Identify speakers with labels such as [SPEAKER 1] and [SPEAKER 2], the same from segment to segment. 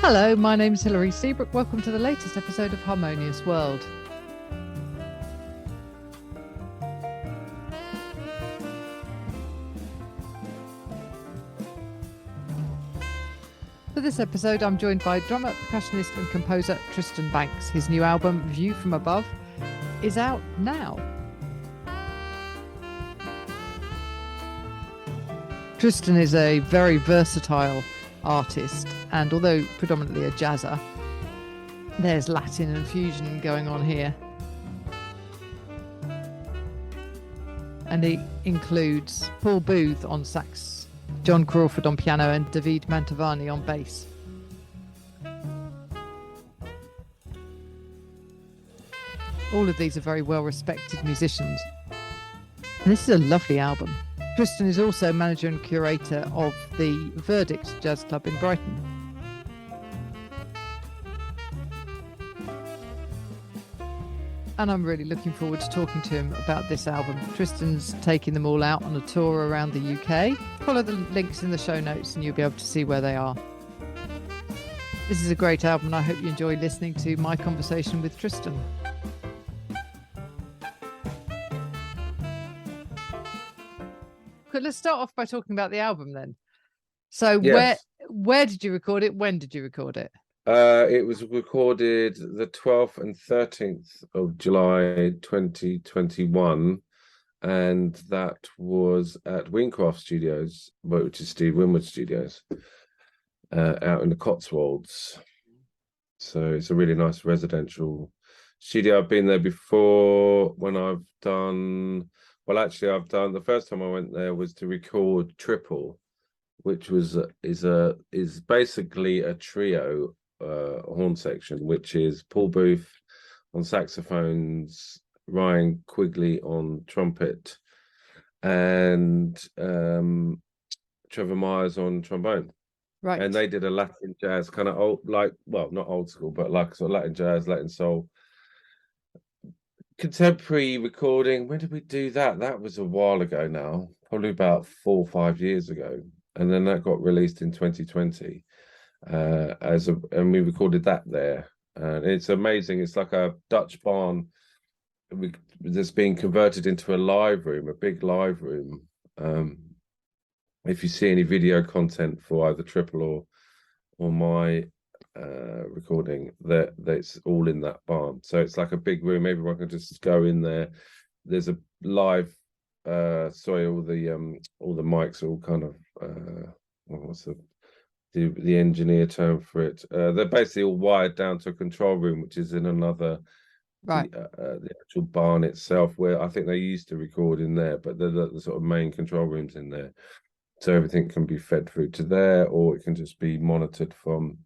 [SPEAKER 1] Hello, my name's Hilary Seabrook. Welcome to the latest episode of Harmonious World. For this episode, I'm joined by drummer, percussionist and composer Tristan Banks. His new album, View From Above, is out now. Tristan is a very versatile artist, and although predominantly a jazzer, there's Latin and fusion going on here. And it includes Paul Booth on sax, John Crawford on piano and Davide Mantovani on bass. All of these are very well respected musicians. And this is a lovely album. Tristan is also manager and curator of the Verdict Jazz Club in Brighton. And I'm really looking forward to talking to him about this album. Tristan's taking them all out on a tour around the UK. Follow the links in the show notes and you'll be able to see where they are. This is a great album and I hope you enjoy listening to my conversation with Tristan. Let's start off by talking about the album then. So
[SPEAKER 2] Yes.
[SPEAKER 1] where did you record it? When did you record it?
[SPEAKER 2] It was recorded the 12th and 13th of July 2021, and that was at Wingcraft Studios, which is Steve Winwood's studios, out in the Cotswolds. So it's a really nice residential studio. I've been there before when I've done the first time I went there was to record Triple, which is basically a trio horn section, which is Paul Booth on saxophones, Ryan Quigley on trumpet, and Trevor Myers on trombone.
[SPEAKER 1] Right.
[SPEAKER 2] And they did a Latin jazz kind of old, not old school, but like sort of Latin jazz, Latin soul. Contemporary recording. When did we do that? That was a while ago now, probably about 4 or 5 years ago, and then that got released in 2020 and we recorded that there, and it's amazing. It's like a Dutch barn that's being converted into a live room, a big live room. If you see any video content for either Triple or my recording, that's all in that barn. So it's like a big room, everyone can just go in there. There's a live all the mics are all kind of what's the engineer term for it, they're basically all wired down to a control room which is in another,
[SPEAKER 1] right,
[SPEAKER 2] the actual barn itself, where I think they used to record in there, but the sort of main control rooms in there, so everything can be fed through to there, or it can just be monitored from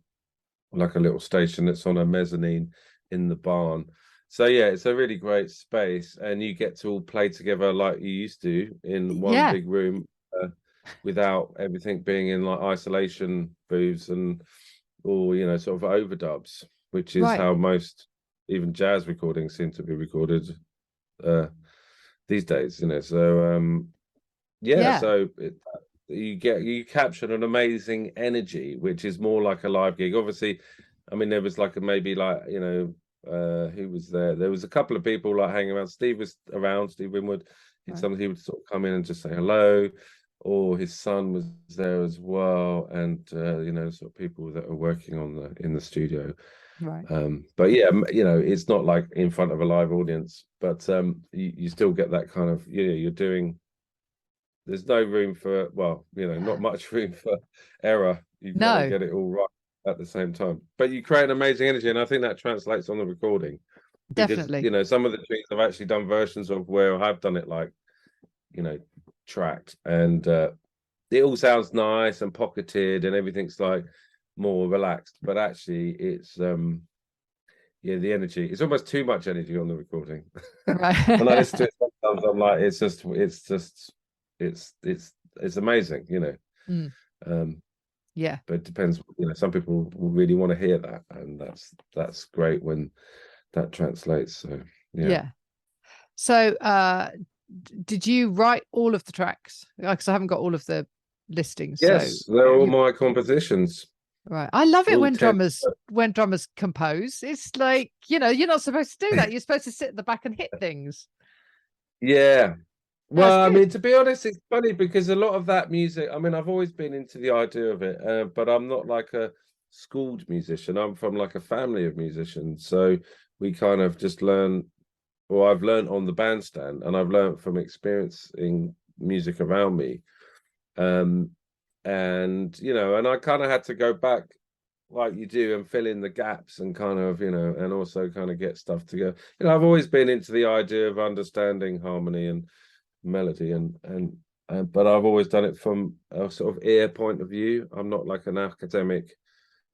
[SPEAKER 2] like a little station that's on a mezzanine in the barn. So yeah, it's a really great space, and you get to all play together like you used to in one big room, without everything being in like isolation booths and or sort of overdubs, which is how most even jazz recordings seem to be recorded these days. So you captured an amazing energy, which is more like a live gig. Obviously, I mean, there was like who was there? There was a couple of people like hanging around. Steve was around, Steve Winwood. He would sort of come in and just say hello, or his son was there as well, and sort of people that are working in the studio.
[SPEAKER 1] Right.
[SPEAKER 2] But yeah, it's not like in front of a live audience, but you still get that kind of, you're doing. There's no room for, not much room for error. You've got to get it all right at the same time. But you create an amazing energy, and I think that translates on the recording.
[SPEAKER 1] Definitely.
[SPEAKER 2] Because, some of the tunes I've actually done versions of where I have done it like, tracked, and it all sounds nice and pocketed and everything's like more relaxed. But actually it's the energy. It's almost too much energy on the recording.
[SPEAKER 1] Right.
[SPEAKER 2] When I listen to it sometimes I'm like, it's amazing, but it depends. Some people will really want to hear that, and that's great when that translates. So
[SPEAKER 1] so did you write all of the tracks? Because I haven't got all of the listings.
[SPEAKER 2] Yes, they're all my compositions.
[SPEAKER 1] Right. I love it
[SPEAKER 2] All
[SPEAKER 1] when
[SPEAKER 2] tend.
[SPEAKER 1] drummers compose. It's like, you're not supposed to do that. You're supposed to sit at the back and hit things.
[SPEAKER 2] Yeah.
[SPEAKER 1] That's
[SPEAKER 2] Well, I
[SPEAKER 1] good.
[SPEAKER 2] mean, to be honest, it's funny because a lot of that music, I mean, I've always been into the idea of it, but I'm not like a schooled musician. I'm from like a family of musicians. So we kind of just learn, or I've learned on the bandstand, and I've learned from experiencing music around me. Um, and I kind of had to go back like you do and fill in the gaps and kind of, and also kind of get stuff together. I've always been into the idea of understanding harmony and melody and but I've always done it from a sort of ear point of view. I'm not like an academic,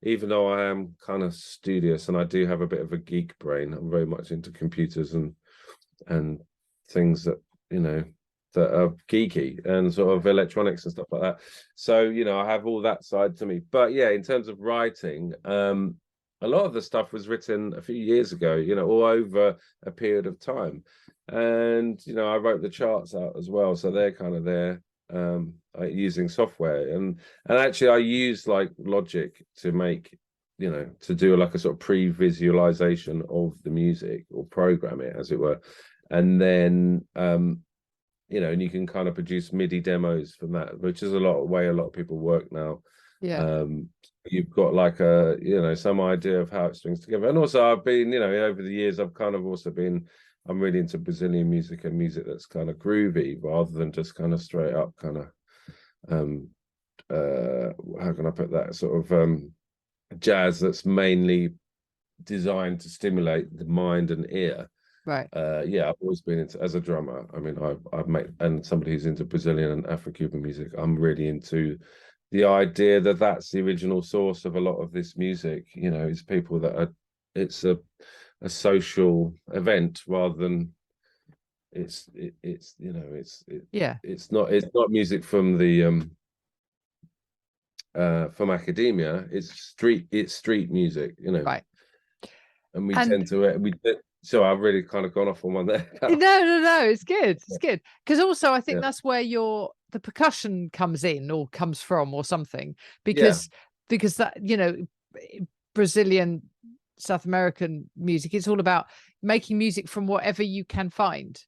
[SPEAKER 2] even though I am kind of studious and I do have a bit of a geek brain. I'm very much into computers and things that that are geeky and sort of electronics and stuff like that. So I have all that side to me. But yeah, in terms of writing, a lot of the stuff was written a few years ago, all over a period of time. And I wrote the charts out as well, so they're kind of there, using software, and actually I use like Logic to make, to do like a sort of pre-visualization of the music, or program it as it were, and then and you can kind of produce MIDI demos from that, which is a lot of people work now.
[SPEAKER 1] Yeah.
[SPEAKER 2] You've got like some idea of how it strings together. And also I've been, over the years, I've kind of also been, I'm really into Brazilian music and music that's kind of groovy rather than just kind of straight up kind of how can I put that, sort of jazz that's mainly designed to stimulate the mind and ear.
[SPEAKER 1] Right.
[SPEAKER 2] Yeah, I've always been into, as a drummer. I mean, I've made, and somebody who's into Brazilian and Afro-Cuban music, I'm really into the idea that that's the original source of a lot of this music. It's people that are, it's a social event rather than
[SPEAKER 1] Yeah.
[SPEAKER 2] it's not music from the from academia. It's street music,
[SPEAKER 1] Right.
[SPEAKER 2] and we
[SPEAKER 1] And
[SPEAKER 2] tend to so I've really kind of gone off on one there.
[SPEAKER 1] no, it's good. It's good. Because also I think
[SPEAKER 2] Yeah.
[SPEAKER 1] that's where the percussion comes in or comes from or something.
[SPEAKER 2] Yeah.
[SPEAKER 1] Because that, Brazilian, South American music, it's all about making music from whatever you can find.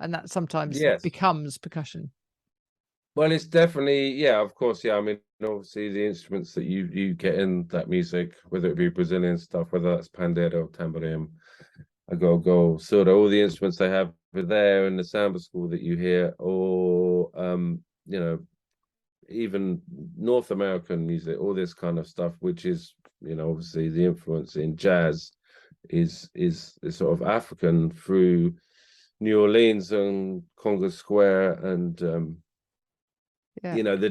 [SPEAKER 1] And that sometimes
[SPEAKER 2] Yes.
[SPEAKER 1] becomes percussion.
[SPEAKER 2] Well, it's definitely, yeah, of course, yeah. I mean, obviously, the instruments that you get in that music, whether it be Brazilian stuff, whether that's pandeiro, tamborim, agogo, sort of all the instruments they have there in the samba school that you hear, or even North American music, all this kind of stuff, which is, obviously the influence in jazz is sort of African through New Orleans and Congo Square and the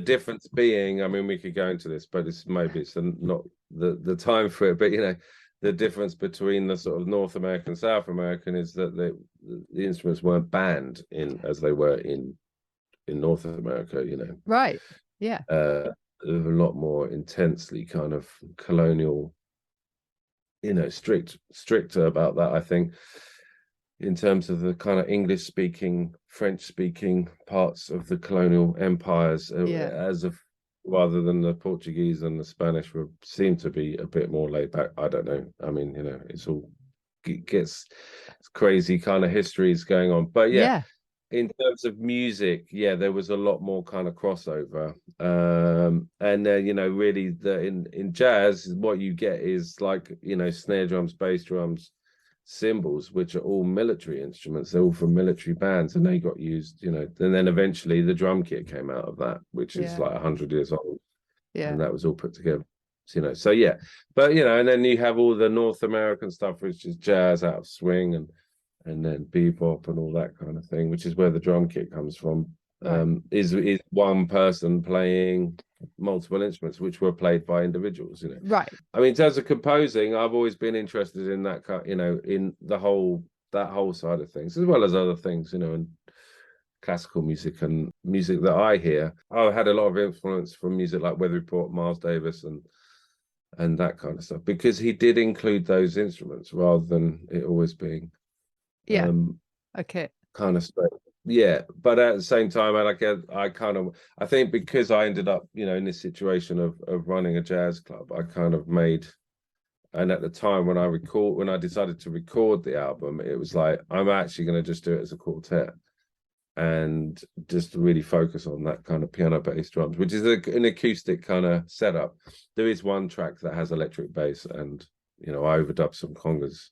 [SPEAKER 2] difference being, I mean, we could go into this, but it's not the time for it. But the difference between the sort of North American, South American is that the instruments weren't banned as they were in North America.
[SPEAKER 1] Right. Yeah.
[SPEAKER 2] A lot more intensely kind of colonial, stricter about that, I think, in terms of the kind of English speaking, French speaking parts of the colonial empires, rather than the Portuguese and the Spanish seem to be a bit more laid back. I don't know. I mean, it gets crazy kind of histories going on. But yeah, in terms of music, there was a lot more kind of crossover. And really in jazz, what you get is like, snare drums, bass drums, cymbals, which are all military instruments. They're all from military bands, and they got used, and then eventually the drum kit came out of that, which is like 100 years old. And that was all put together. So yeah, but and then you have all the North American stuff, which is jazz out of swing and then bebop and all that kind of thing, which is where the drum kit comes from. Right. Is one person playing multiple instruments, which were played by individuals.
[SPEAKER 1] Right.
[SPEAKER 2] I mean, in terms of composing, I've always been interested in that, in that whole side of things, as well as other things, and classical music and music that I hear. I had a lot of influence from music like Weather Report, Miles Davis, and that kind of stuff, because he did include those instruments rather than it always being
[SPEAKER 1] okay,
[SPEAKER 2] kind of straight. Yeah, but at the same time, I think because I ended up, in this situation of running a jazz club, I kind of made, and at the time when I decided to record the album, it was like, I'm actually going to just do it as a quartet and just really focus on that kind of piano bass drums, which is an acoustic kind of setup. There is one track that has electric bass, and I overdub some congas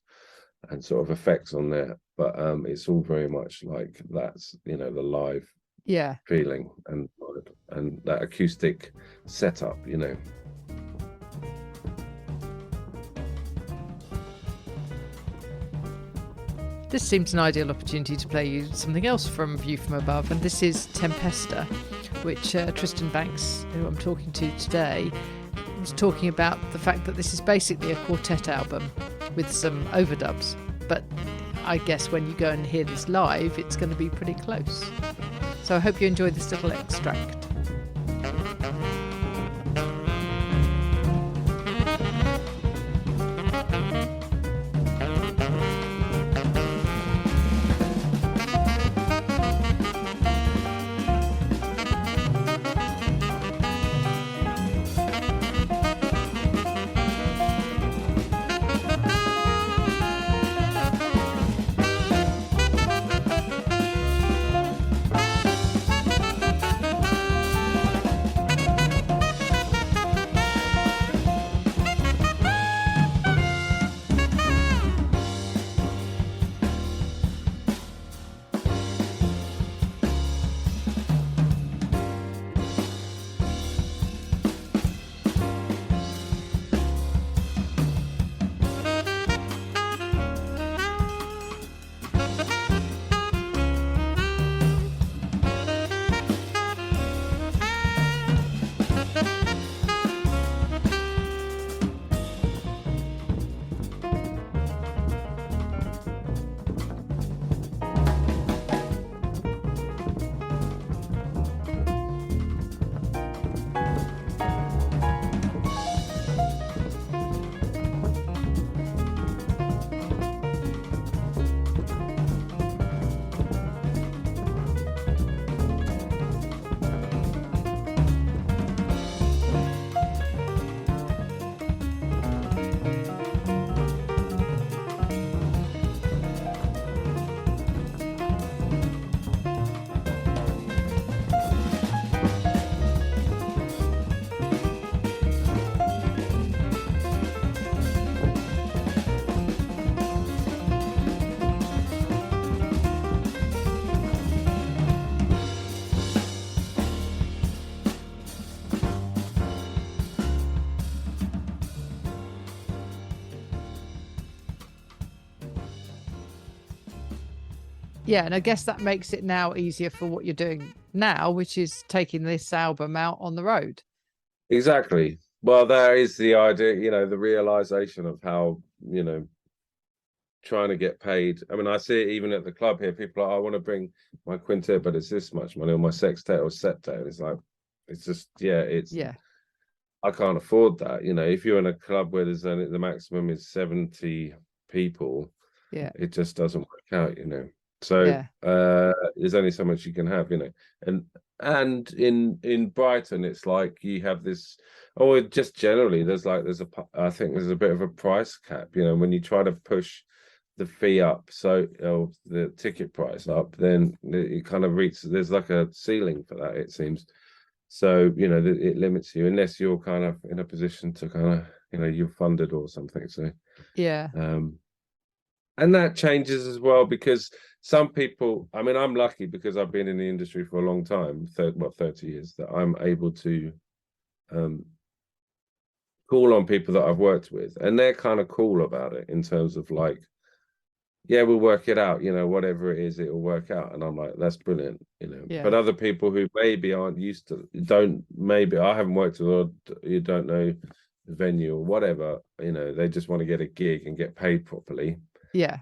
[SPEAKER 2] and sort of effects on there, but it's all very much like that's the live feeling and that acoustic setup.
[SPEAKER 1] This seems an ideal opportunity to play you something else from View from Above, and this is Tempesta, which Tristan Banks, who I'm talking to today, was talking about the fact that this is basically a quartet album with some overdubs. But I guess when you go and hear this live, it's going to be pretty close. So I hope you enjoy this little extract. Yeah, and I guess that makes it now easier for what you're doing now, which is taking this album out on the road.
[SPEAKER 2] Exactly. Well, there is the idea, the realization of how, trying to get paid. I mean, I see it even at the club here. People are, I want to bring my quintet, but it's this much money, or my sextet or septet. It's like, it's just, I can't afford that. If you're in a club where the maximum is 70 people, it just doesn't work out, So there's only so much you can have, and in Brighton, it's like you have this, just generally, I think there's a bit of a price cap, when you try to push the fee up, so the ticket price up, then it kind of reaches, there's like a ceiling for that, it seems. So, it limits you unless you're kind of in a position to kind of, you're funded or something. So, and that changes as well, because some people, I mean, I'm lucky because I've been in the industry for a long time, 30 years, that I'm able to call on people that I've worked with, and they're kind of cool about it in terms of like, yeah, we'll work it out, whatever it is, it'll work out. And I'm like, that's brilliant, But other people who maybe aren't used to, I haven't worked with, or you don't know the venue or whatever, they just want to get a gig and get paid properly.
[SPEAKER 1] Yeah.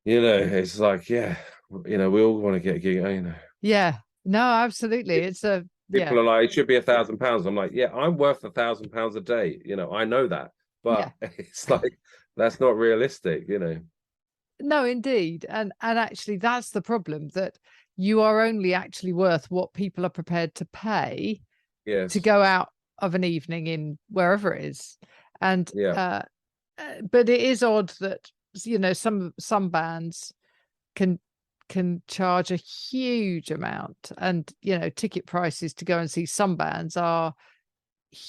[SPEAKER 2] It's like, we all want to get a gig,
[SPEAKER 1] Yeah. No, absolutely. It's a
[SPEAKER 2] people are like, it should be £1,000. I'm like, I'm worth £1,000 a day. I know that, but it's like, that's not realistic,
[SPEAKER 1] No, indeed. And actually that's the problem, that you are only actually worth what people are prepared to pay to
[SPEAKER 2] Yes.
[SPEAKER 1] go out of an evening in wherever it is. And
[SPEAKER 2] Yeah.
[SPEAKER 1] but it is odd that, you know, some bands can charge a huge amount, and you know, ticket prices to go and see some bands are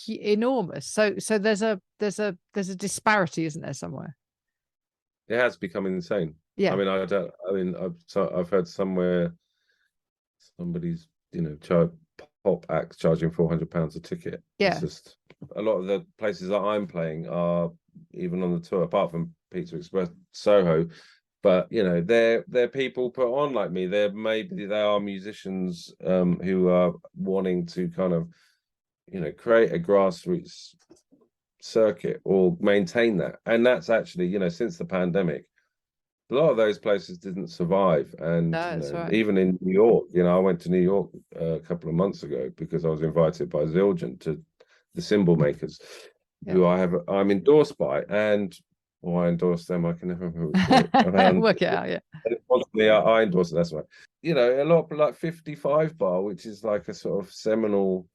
[SPEAKER 1] enormous. So there's a disparity, isn't there, somewhere?
[SPEAKER 2] It has become insane. I
[SPEAKER 1] Yeah,
[SPEAKER 2] mean, I don't. I mean, I've heard somewhere somebody's, pop acts charging £400 a ticket. It's
[SPEAKER 1] yeah,
[SPEAKER 2] just a lot of the places that I'm playing are even on the tour, apart from Pizza Express Soho. But they're people put on like me. Maybe they are musicians who are wanting to kind of create a grassroots circuit or maintain that. And that's actually since the pandemic, a lot of those places didn't survive. And
[SPEAKER 1] no, that's right.
[SPEAKER 2] even in New York, I went to New York a couple of months ago because I was invited by Zildjian to the cymbal makers,
[SPEAKER 1] Yeah.
[SPEAKER 2] who I'm endorsed by. And I endorse them, I can never remember which way around.
[SPEAKER 1] Work it out, yeah.
[SPEAKER 2] Ultimately, I endorse it, that's right. A lot like 55 Bar, which is like a sort of seminal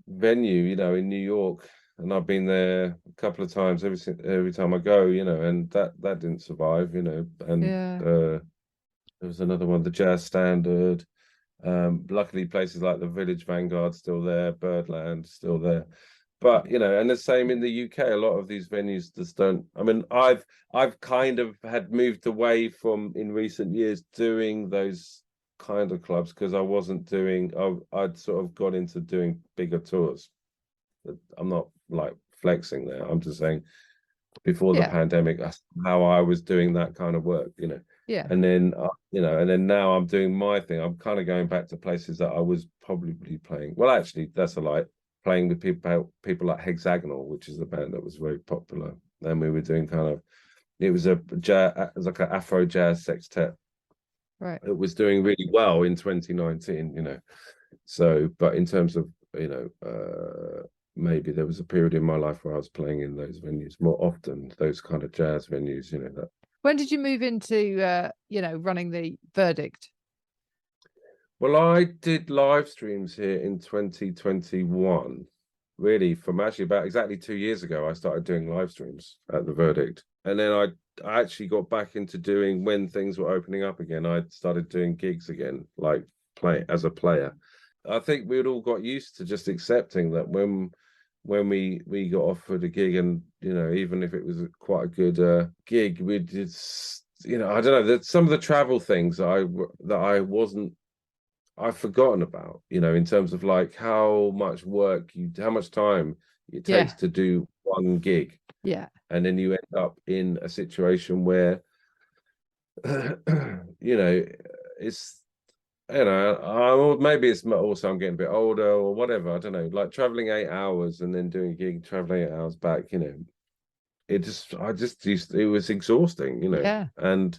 [SPEAKER 2] venue, in New York, and I've been there a couple of times every time I go, and that didn't survive, and
[SPEAKER 1] Yeah,
[SPEAKER 2] there was another one, the Jazz Standard. Luckily, places like the Village Vanguard still there, Birdland still there. But and the same in the UK. A lot of these venues just don't. I mean, I've kind of had moved away from in recent years doing those kind of clubs because I wasn't doing. I'd sort of got into doing bigger tours. I'm not like flexing there. I'm just saying before the
[SPEAKER 1] yeah,
[SPEAKER 2] pandemic, that's how I was doing that kind of work.
[SPEAKER 1] yeah,
[SPEAKER 2] And then and then now I'm doing my thing. I'm kind of going back to places that I was probably playing. Well, actually, that's a lie. Playing with people like Hexagonal, which is a band that was very popular. And we were doing it was it was like an Afro jazz sextet.
[SPEAKER 1] right.
[SPEAKER 2] It was doing really well in 2019. So, but in terms of maybe there was a period in my life where I was playing in those venues more often, those kind of jazz venues. That.
[SPEAKER 1] When did you move into running the Verdict?
[SPEAKER 2] Well, I did live streams here in 2021. Really, from actually about exactly 2 years ago, I started doing live streams at the Verdict. And then I actually got back into doing, when things were opening up again, I started doing gigs again, like play as a player. I think we'd all got used to just accepting that when we got offered a gig, and even if it was quite a good gig, we just I don't know, that some of the travel things that I wasn't I've forgotten about, in terms of like how much how much time it takes
[SPEAKER 1] Yeah,
[SPEAKER 2] to do one gig.
[SPEAKER 1] yeah,
[SPEAKER 2] And then you end up in a situation where, it's, maybe it's also I'm getting a bit older or whatever. I don't know, like traveling 8 hours and then doing a gig, traveling 8 hours back, it was exhausting,
[SPEAKER 1] yeah.
[SPEAKER 2] and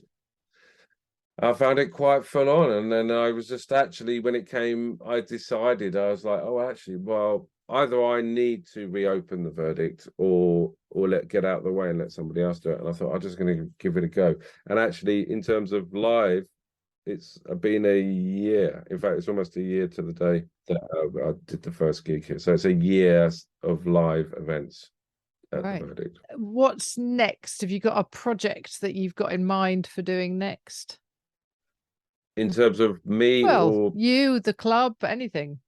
[SPEAKER 2] I found it quite full on. And then I was just actually, when it came, I decided, I was like, oh, actually, well, either I need to reopen the Verdict or get out of the way and let somebody else do it. And I thought, I'm just going to give it a go. And actually, in terms of live, it's been a year. In fact, it's almost a year to the day that I did the first gig here. So it's a year of live events at the
[SPEAKER 1] Right.
[SPEAKER 2] Verdict.
[SPEAKER 1] What's next? Have you got a project that you've got in mind for doing next?
[SPEAKER 2] In terms of me,
[SPEAKER 1] Well,
[SPEAKER 2] or
[SPEAKER 1] you, the club, anything.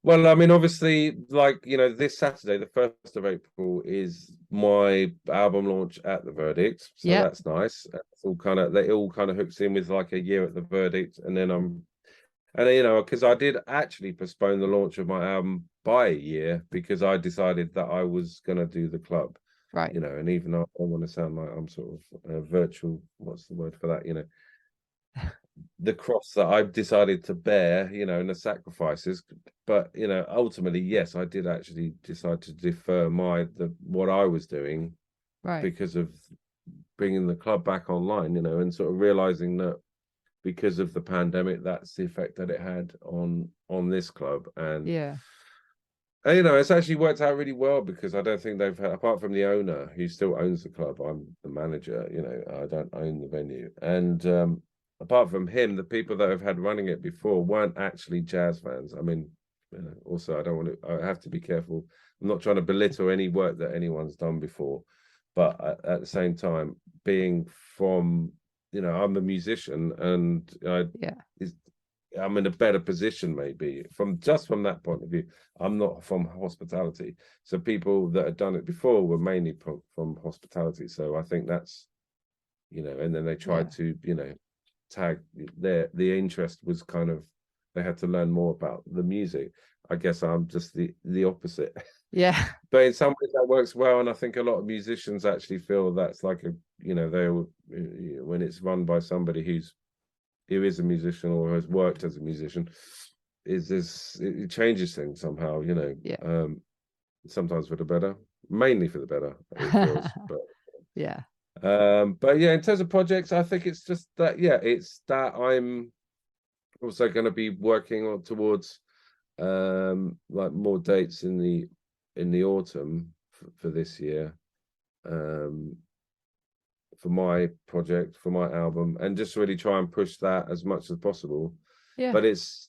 [SPEAKER 2] well, I mean, obviously, like, this Saturday, the 1st of April, is my album launch at the Verdict. So
[SPEAKER 1] Yeah,
[SPEAKER 2] that's nice. It all kind of hooks in with like a year at the Verdict. And then because I did actually postpone the launch of my album by a year because I decided that I was going to do the club,
[SPEAKER 1] right.
[SPEAKER 2] and even though I don't want to sound like I'm sort of a virtual, what's the word for that, the cross that I've decided to bear, and the sacrifices. But ultimately, yes, I did actually decide to defer what I was doing
[SPEAKER 1] Right.
[SPEAKER 2] because of bringing the club back online, and sort of realizing that because of the pandemic, that's the effect that it had on this club. And
[SPEAKER 1] Yeah.
[SPEAKER 2] And, it's actually worked out really well because I don't think they've had, apart from the owner who still owns the club, I'm the manager, I don't own the venue. And apart from him, the people that have had running it before weren't actually jazz fans. I mean, also, I have to be careful. I'm not trying to belittle any work that anyone's done before. But at the same time, being from, I'm a musician and I'm in a better position, maybe from that point of view. I'm not from hospitality, so people that had done it before were mainly from hospitality. So I think that's, and then they tried to, tag the interest was kind of, they had to learn more about the music. I guess I'm just the opposite.
[SPEAKER 1] Yeah.
[SPEAKER 2] But in some ways that works well, and I think a lot of musicians actually feel that's like when it's run by somebody who is a musician or has worked as a musician, it changes things somehow, sometimes for the better, mainly for the better, it feels. But in terms of projects, I think it's just that it's that I'm also going to be working on towards like more dates in the autumn for this year, for my project, for my album, and just really try and push that as much as possible. But it's,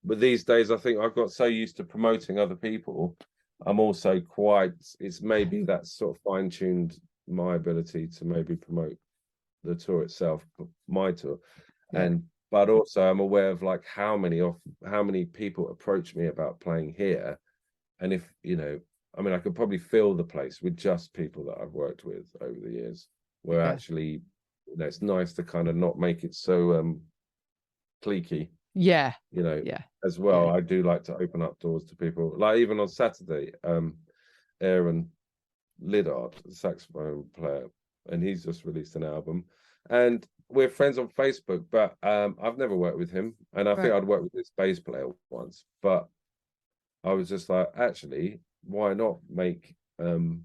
[SPEAKER 2] but these days I think I've got so used to promoting other people, I'm also it's maybe that's sort of fine-tuned my ability to maybe promote the tour itself, my tour. But also I'm aware of like how many people approach me about playing here. And if, I mean, I could probably fill the place with just people that I've worked with over the years, where actually, it's nice to kind of not make it so cliquey. As well. I do like to open up doors to people. Like even on Saturday, Aaron Liddard, the saxophone player, and he's just released an album. And we're friends on Facebook, but I've never worked with him. And I think I'd worked with this bass player once, but I was just like, actually, why not make open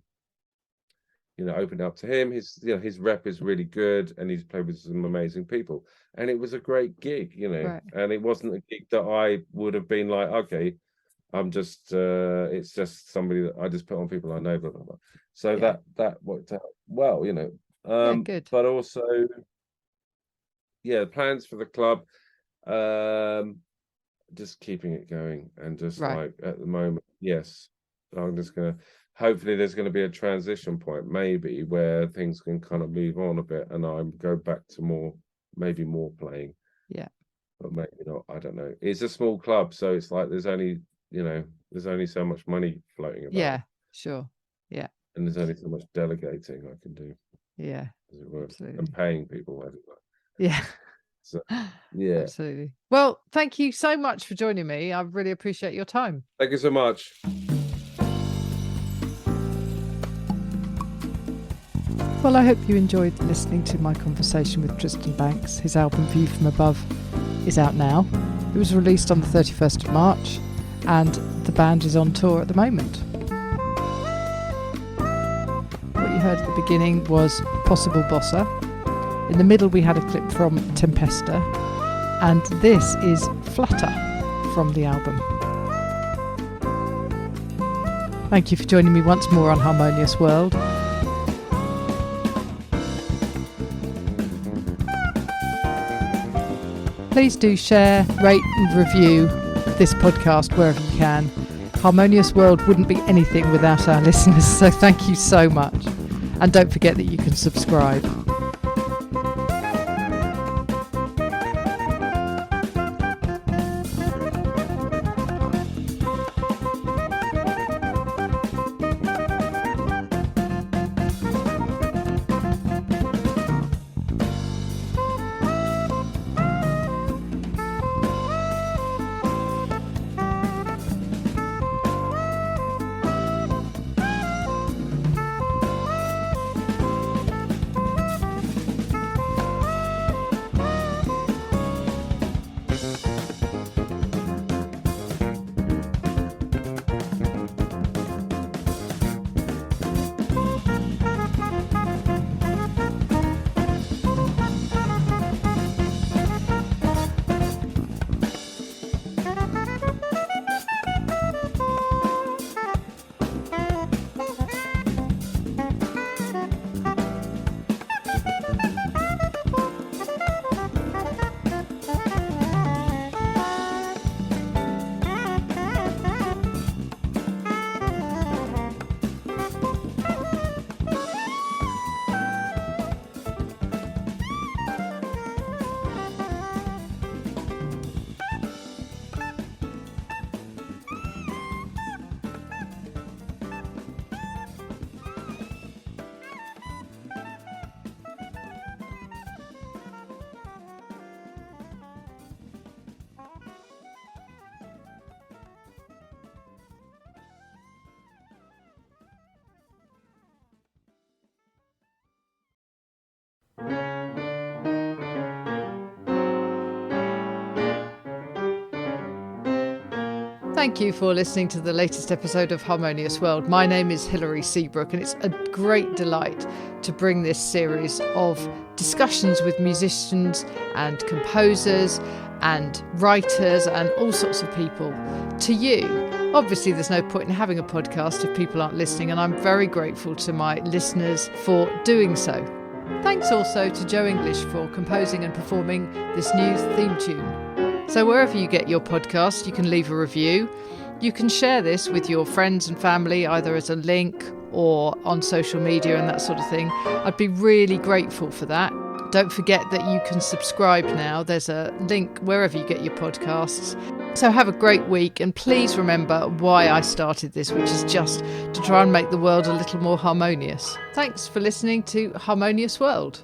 [SPEAKER 2] up to him? His rep is really good, and he's played with some amazing people, and it was a great gig, and it wasn't a gig that I would have been like, okay, I'm just it's just somebody that I just put on people I know, blah blah blah. So that worked out well,
[SPEAKER 1] good.
[SPEAKER 2] But also plans for the club, just keeping it going, and just like at the moment, I'm just gonna, hopefully there's going to be a transition point maybe where things can kind of move on a bit and I go back to maybe more playing, but maybe not. I don't know, it's a small club, so it's like there's only so much money floating about, and there's only so much delegating I can do, as it were, and paying people everywhere. So,
[SPEAKER 1] absolutely. Well, thank you so much for joining me. I really appreciate your time.
[SPEAKER 2] Thank you so much.
[SPEAKER 1] Well, I hope you enjoyed listening to my conversation with Tristan Banks. His album View From Above is out now. It was released on the 31st of March, and the band is on tour at the moment. What you heard at the beginning was Possible Bossa. In the middle we had a clip from Tempesta, and this is Flutter from the album. Thank you for joining me once more on Harmonious World. Please do share, rate and review this podcast wherever you can. Harmonious World wouldn't be anything without our listeners, so thank you so much. And don't forget that you can subscribe. Thank you for listening to the latest episode of Harmonious World. My name is Hilary Seabrook, and it's a great delight to bring this series of discussions with musicians and composers and writers and all sorts of people to you. Obviously, there's no point in having a podcast if people aren't listening, and I'm very grateful to my listeners for doing so. Thanks also to Joe English for composing and performing this new theme tune. So wherever you get your podcast, you can leave a review. You can share this with your friends and family, either as a link or on social media and that sort of thing. I'd be really grateful for that. Don't forget that you can subscribe now. There's a link wherever you get your podcasts. So have a great week, and please remember why I started this, which is just to try and make the world a little more harmonious. Thanks for listening to Harmonious World.